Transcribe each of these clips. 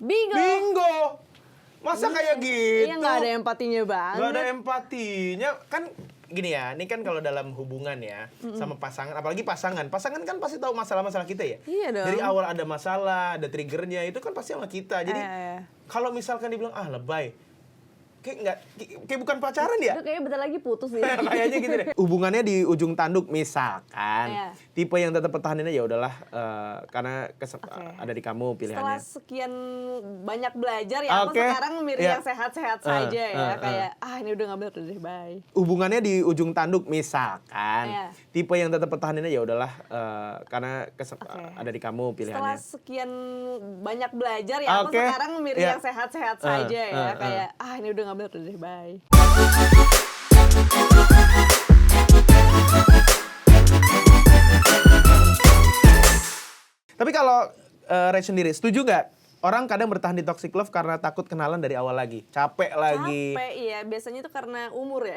Bingo. Bingo. Masa kayak gitu? Iya, nggak ada empatinya banget. Nggak ada empatinya. Kan gini ya, ini kan kalau dalam hubungan ya, sama pasangan, apalagi pasangan kan pasti tahu masalah-masalah kita ya. Iya dong. Dari awal ada masalah, ada triggernya, itu kan pasti sama kita. Jadi kalau misalkan dibilang, lebay, kayak bukan pacaran ya? Itu kayaknya bentar lagi putus nih. Kayaknya gitu deh. Hubungannya di ujung tanduk misalkan, Iya. tipe yang tetap pertahanannya ya udahlah, karena ada di kamu Setelah pilihannya. sekian banyak belajar ya, aku Oke. sekarang milih Iya. yang sehat-sehat saja ya. Kayak, ini udah nggak bener deh, bye. Hubungannya di ujung tanduk misalkan, Iya. tipe yang tetap pertahanannya ya udahlah, karena ada di kamu Setelah pilihannya. sekian banyak belajar ya, aku Oke. sekarang milih Iya. yang sehat-sehat saja ya. Kayak, ini udah nggak bener deh, bye. Tapi kalau Ray sendiri, setuju nggak? Orang kadang bertahan di toxic love karena takut kenalan dari awal lagi. Capek lagi. Capek, iya. Biasanya itu karena umur ya.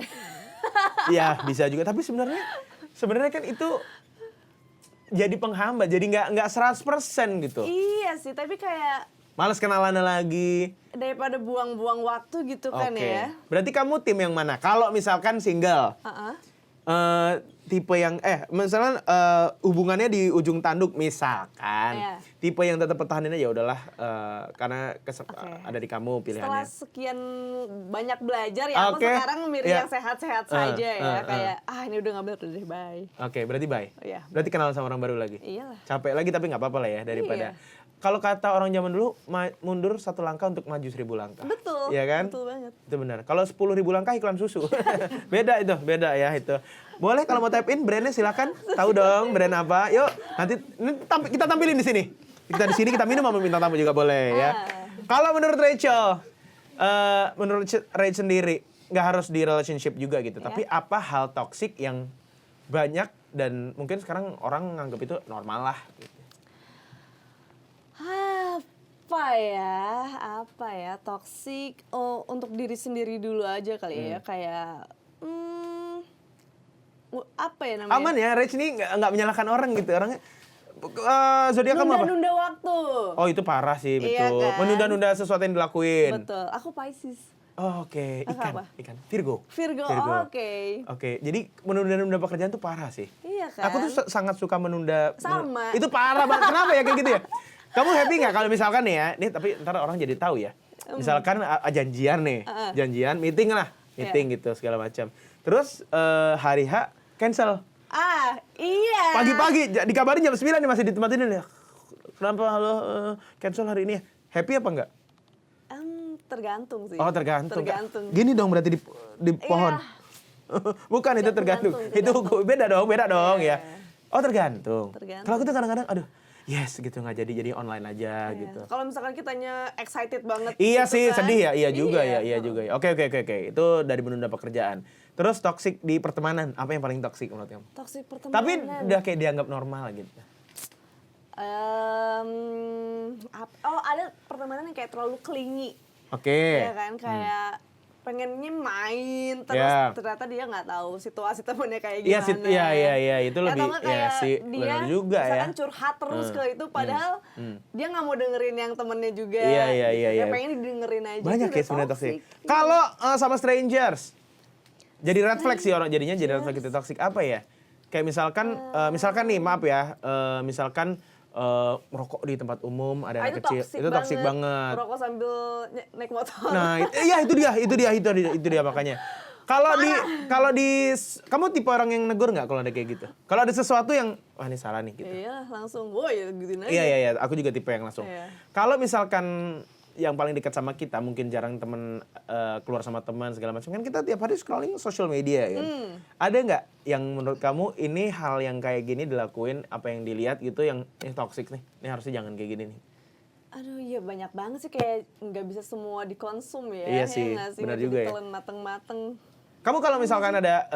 Iya, bisa juga. Tapi sebenarnya kan itu jadi penghambat. Jadi nggak 100% gitu. Iya sih, tapi kayak Males kenalannya lagi. daripada buang-buang waktu gitu kan Oke. ya. Berarti kamu tim yang mana? Kalau misalkan single, tipe yang misalnya hubungannya di ujung tanduk misalkan, Iya. tipe yang tetap pertahanannya ya udahlah, karena ada di kamu Setelah pilihannya. sekian banyak belajar ya, aku Oke. sekarang milih Iya. yang sehat-sehat saja ya. Kayak, ini udah nggak bener deh, bye. Oke, berarti bye. Iya. Berarti kenalan sama orang baru lagi. Iyalah. Capek lagi tapi nggak apa-apa lah ya daripada. Iya. Kalau kata orang zaman dulu, mundur 1 langkah untuk maju 1000 langkah. Betul. Iya kan? Betul banget. Itu benar. Kalau 10.000 langkah iklan susu. beda ya itu. Boleh kalau mau tap in brandnya silakan. Tahu dong brand apa? Yuk, nanti kita tampilin di sini. Kita di sini kita minum sama bintang tamu juga boleh ya. Kalau menurut Rachel, menurut Rachel sendiri nggak harus di relationship juga gitu. Tapi apa hal toksik yang banyak dan mungkin sekarang orang nganggap itu normal lah. Gitu. Apa ya, toksik untuk diri sendiri dulu aja kali ya. Kayak, apa ya namanya? Aman ya, Rach ini nggak menyalahkan orang gitu. Orangnya zodiak kamu apa? Nunda-nunda waktu. Oh itu parah sih, Iya betul. kan? Menunda-nunda sesuatu yang dilakuin. Betul. Aku Pisces. Oh, oke, Kakak apa? ikan. Virgo. Virgo. Oke. Oke, jadi menunda-nunda pekerjaan tuh parah sih. Iya kan? Aku tuh sangat suka menunda. Sama. Itu parah banget. Kenapa ya kayak gitu ya? Kamu happy nggak kalau misalkan nih ya, nih tapi ntar orang jadi tahu ya. Misalkan janjian nih, janjian meeting lah, gitu segala macam. Terus hari H cancel. Iya. Pagi-pagi dikabarin jam 9 nih masih di tempat ini nih. Kenapa halo cancel hari ini? Happy apa enggak? Tergantung sih. Oh, tergantung. Tergantung. Gini dong berarti di pohon. Bukan itu tergantung. Itu beda dong ya. Oh, tergantung. Kalau aku tuh kadang-kadang aduh, yes gitu nggak jadi online aja gitu. Kalau misalkan kitanya excited banget. Iya gitu sih, kan. sedih ya. Iya juga ya. Oke. Itu dari menunda pekerjaan. Terus toksik di pertemanan, apa yang paling toksik menurut kamu? Toksik pertemanan. Tapi udah kayak dianggap normal gitu. Ada pertemanan yang kayak terlalu clingy. Oke. Ya kan, kayak pengennya main terus ternyata dia nggak tahu situasi temennya kayak gimana. Iya, itu lebih atau nggak kayak sih dia benar juga ya. misalkan curhat terus ke itu padahal dia nggak mau dengerin yang temennya juga. Iya. Dia pengen didengerin aja. Banyak ya sebenarnya toksik. Kalau sama strangers, jadi red flag sih orang jadinya jadi red flag itu toksik apa ya? Kayak misalkan nih maaf ya, misalkan merokok di tempat umum ada anak kecil, itu toksik banget. Merokok sambil naik motor. Nah, itu dia makanya. Kalau di kamu tipe orang yang negur nggak kalau ada kayak gitu? Kalau ada sesuatu yang wah ini salah nih gitu. Iya, langsung woi gituin aja. Iya, aku juga tipe yang langsung. Iya. Kalau misalkan yang paling dekat sama kita mungkin jarang temen keluar sama teman segala macam kan kita tiap hari scrolling social media ya. Ada nggak yang menurut kamu ini hal yang kayak gini dilakuin apa yang dilihat gitu yang toxic nih? Ini harusnya jangan kayak gini nih. Aduh iya banyak banget sih kayak nggak bisa semua dikonsum ya. Iya sih, nggak benar Mesti juga ya. ditelan mateng-mateng. Kamu kalau misalkan ada,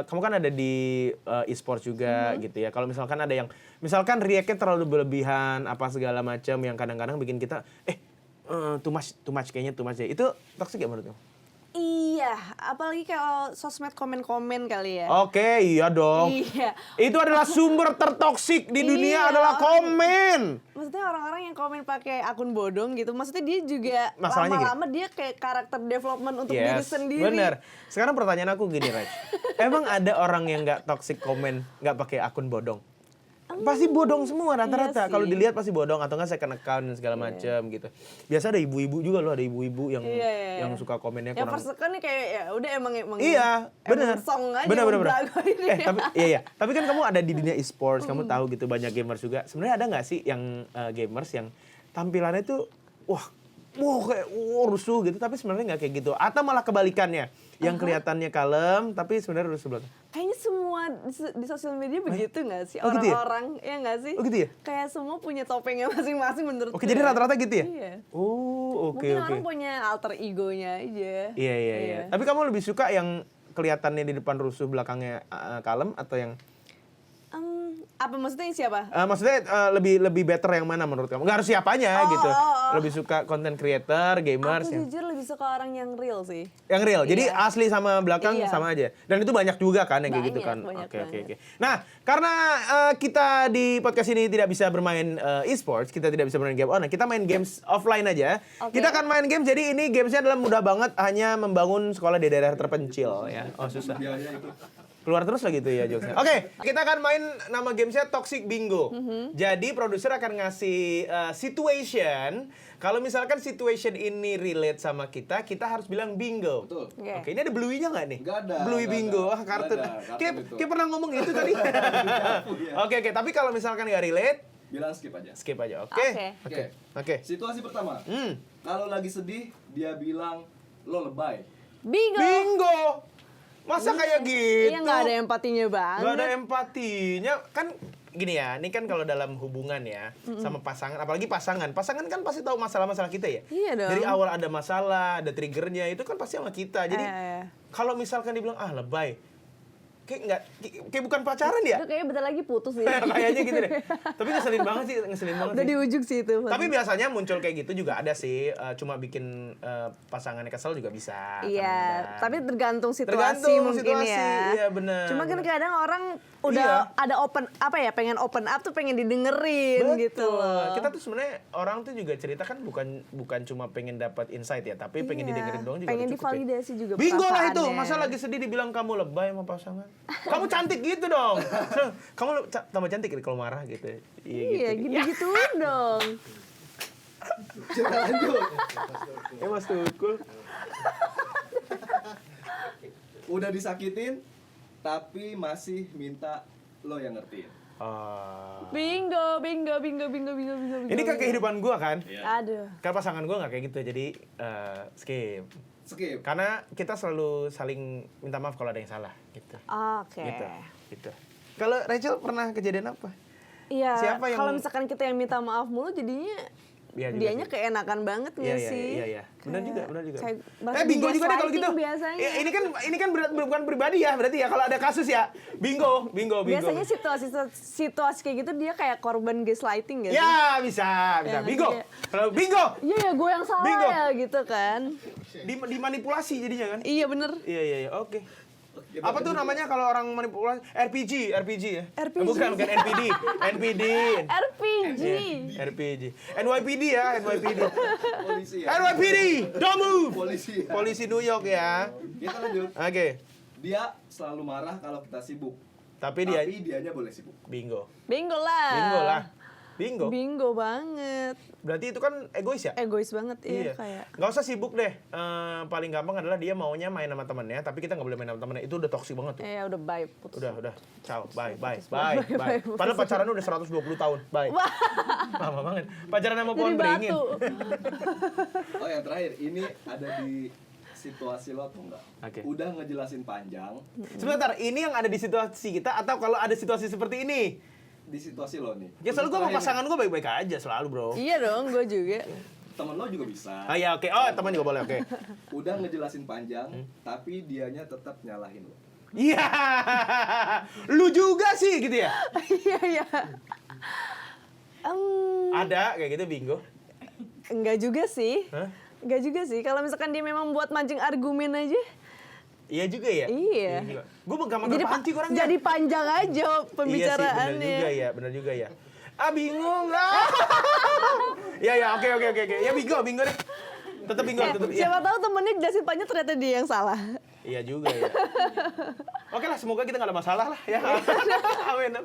kamu kan ada di e-sport juga gitu ya. Kalau misalkan ada yang, misalkan react-nya terlalu berlebihan apa segala macam yang kadang-kadang bikin kita too much kayaknya too much ya. Itu toxic ya menurut kamu? Iya, apalagi kalau sosmed komen-komen kali ya. Oke, iya dong. Iya. Itu adalah sumber tertoksik di dunia Iya, adalah komen. Maksudnya orang-orang yang komen pakai akun bodong gitu, maksudnya dia juga Masalahnya lama-lama dia kayak karakter development untuk diri sendiri. bener. Sekarang pertanyaan aku gini, Rach. Emang ada orang yang nggak toxic komen, nggak pakai akun bodong? Pasti bodong semua rata-rata. Iya Kalau sih. dilihat pasti bodong atau nggak second account dan segala macam gitu. Biasa ada ibu-ibu juga loh, ada ibu-ibu yang Iya. yang suka komennya Yang kurang. first account nih kayak ya udah emang Iya, benar. song aja Benar. yang belagu ini. Tapi iya. Tapi kan kamu ada di dunia e-sports, kamu tahu gitu banyak gamers juga. Sebenarnya ada nggak sih yang gamers yang tampilannya tuh kayak rusuh gitu, tapi sebenarnya nggak kayak gitu. Atau malah kebalikannya, yang kelihatannya kalem, tapi sebenarnya rusuh belakang. Kayaknya semua di sosial media begitu nggak sih? Oh, gitu ya? Orang-orang ya nggak sih? Oh, gitu ya? Kayak semua punya topengnya masing-masing menurut Oke, gue. jadi rata-rata gitu ya? Iya. Oh, oke. Mungkin orang punya alter egonya aja. Iya. Tapi kamu lebih suka yang kelihatannya di depan rusuh, belakangnya kalem, atau yang Apa maksudnya yang siapa? maksudnya lebih better yang mana menurut kamu? Nggak harus siapanya gitu. Lebih suka content creator, gamers Aku yang jujur lebih suka orang yang real sih. real. Jadi Iya. asli sama belakang Iya. sama aja. Dan itu banyak juga kan yang kayak gitu kan. Banyak Oke. banget. Nah, karena kita di podcast ini tidak bisa bermain e-sports, kita tidak bisa bermain game online, kita main games offline aja. Oke. Kita akan main game, jadi ini gamesnya adalah mudah banget, hanya membangun sekolah di daerah terpencil ya. Oh, susah. Keluar terus lagi tuh ya jokesnya. Oke, kita akan main nama gamesnya Toxic Bingo. Jadi produser akan ngasih situation. Kalau misalkan situation ini relate sama kita harus bilang bingo. Betul. Oke, ini ada Bluey-nya nggak nih? Nggak ada, Bluey nggak bingo, ada. kartun. Nggak ada, Kayak kartun itu. kayak pernah ngomong itu tadi. Oke, tapi kalau misalkan nggak relate, Bilang skip aja. skip aja. Oke. Oke. Situasi pertama. Hmm. Kalau lagi sedih, dia bilang lo lebay. Bingo. Bingo. Masa kayak gitu? Iya nggak ada empatinya banget. Gak ada empatinya. Kan gini ya, ini kan kalau dalam hubungan ya, sama pasangan, apalagi pasangan kan pasti tahu masalah-masalah kita ya. Iya dong. Dari awal ada masalah, ada triggernya, itu kan pasti sama kita. Jadi Iya. kalau misalkan dibilang lebay, kayak bukan pacaran ya? Itu kayaknya bentar lagi putus sih. Kayaknya gitu deh. Tapi ngeselin banget sih. Udah di ujung sih itu. Tapi biasanya muncul kayak gitu juga ada sih, cuma bikin pasangannya kesel juga bisa. Iya, kadang-kadang. tapi tergantung situasi Tergantung mungkin situasi, ya. iya benar. Cuma kan kadang orang udah Iya. ada pengen open up tuh pengen didengerin gitu loh. Kita tuh sebenarnya orang tuh juga cerita kan bukan cuma pengen dapat insight ya, tapi pengen Iya, didengerin doang juga pengen udah cukup ya. divalidasi juga Bingo lah itu, perasaannya. masa lagi sedih dibilang kamu lebay sama pasangan. Kamu cantik gitu dong. Kamu tambah cantik kalau marah gitu. Iya, gitu. gitu-gituin dong. Jangan lanjut. Ya Mas Tukul. Udah disakitin, tapi masih minta lo yang ngertiin. Bingo. Ini kan kehidupan gua kan. Aduh. Kan pasangan gua nggak kayak gitu, jadi skip. Skip. Karena kita selalu saling minta maaf kalau ada yang salah gitu. Oke. Gitu. Kalau Rachel pernah kejadian apa? Iya, Siapa yang- kalau misalkan kita yang minta maaf mulu jadinya Iya juga dianya sih. keenakan banget nggak sih? Iya. Benar juga. Kayak bahasa Bingo juga deh kalau gitu. gaslighting biasanya. Ini kan bukan pribadi ya, berarti ya kalau ada kasus ya. Bingo. Biasanya situasi kayak gitu dia kayak korban gaslighting gitu. Ya, bisa. Ya, Bingo. iya. Kalau bingo, Iya ya gue yang salah Bingo. ya gitu kan. dimanipulasi jadinya kan. Iya bener. Iya. Oke. Apa tuh namanya kalau orang manipulasi? RPG ya? RPG. Bukan NPD. RPG. RPG. NYPD ya, NYPD. Polisi ya. NYPD, don't move. Polisi ya. Polisi New York ya. Kita lanjut. Oke. Dia selalu marah kalau kita sibuk. Tapi dianya boleh sibuk. bingo. Bingo lah. Bingo. Bingo banget. Berarti itu kan egois ya? Egois banget Iya. kayak. Nggak usah sibuk deh. Paling gampang adalah dia maunya main sama temennya, tapi kita nggak boleh main sama temennya. Itu udah toksik banget tuh. Udah bye putus. Udah. Ciao. Bye. Putus. Padahal pacaran udah 120 tahun. Bye. Lama banget. Pacaran sama pohon Jadi beringin. batu. Oh yang terakhir, ini ada di situasi lo atau enggak? Oke. Udah ngejelasin panjang Sebentar, ini yang ada di situasi kita atau kalau ada situasi seperti ini? di situasi lo nih. Ya selalu gue sama Terakhir pasangan gue baik-baik aja selalu bro. Iya dong, gue juga. nih, temen lo juga bisa. Ah ya oke. Oh teman juga boleh oke. Udah ngejelasin panjang, tapi dianya tetap nyalahin lo. Iya. Lu juga sih gitu ya? Iya. Ada kayak gitu bingo. Enggak juga sih. Hah? Gak juga sih, kalau misalkan dia memang buat mancing argumen aja. Iya juga ya? Iya. Gue gampang terpancing orangnya. Jadi panjang aja pembicaraannya. Iya sih, bener juga ya. Ah bingung lah. Ya, oke. Ya bingung deh. Tetap bingung, tetap. Siapa tahu temennya jelasin panjang ternyata dia yang salah. Iya juga ya. Oke lah, semoga kita gak ada masalah lah ya. Amin.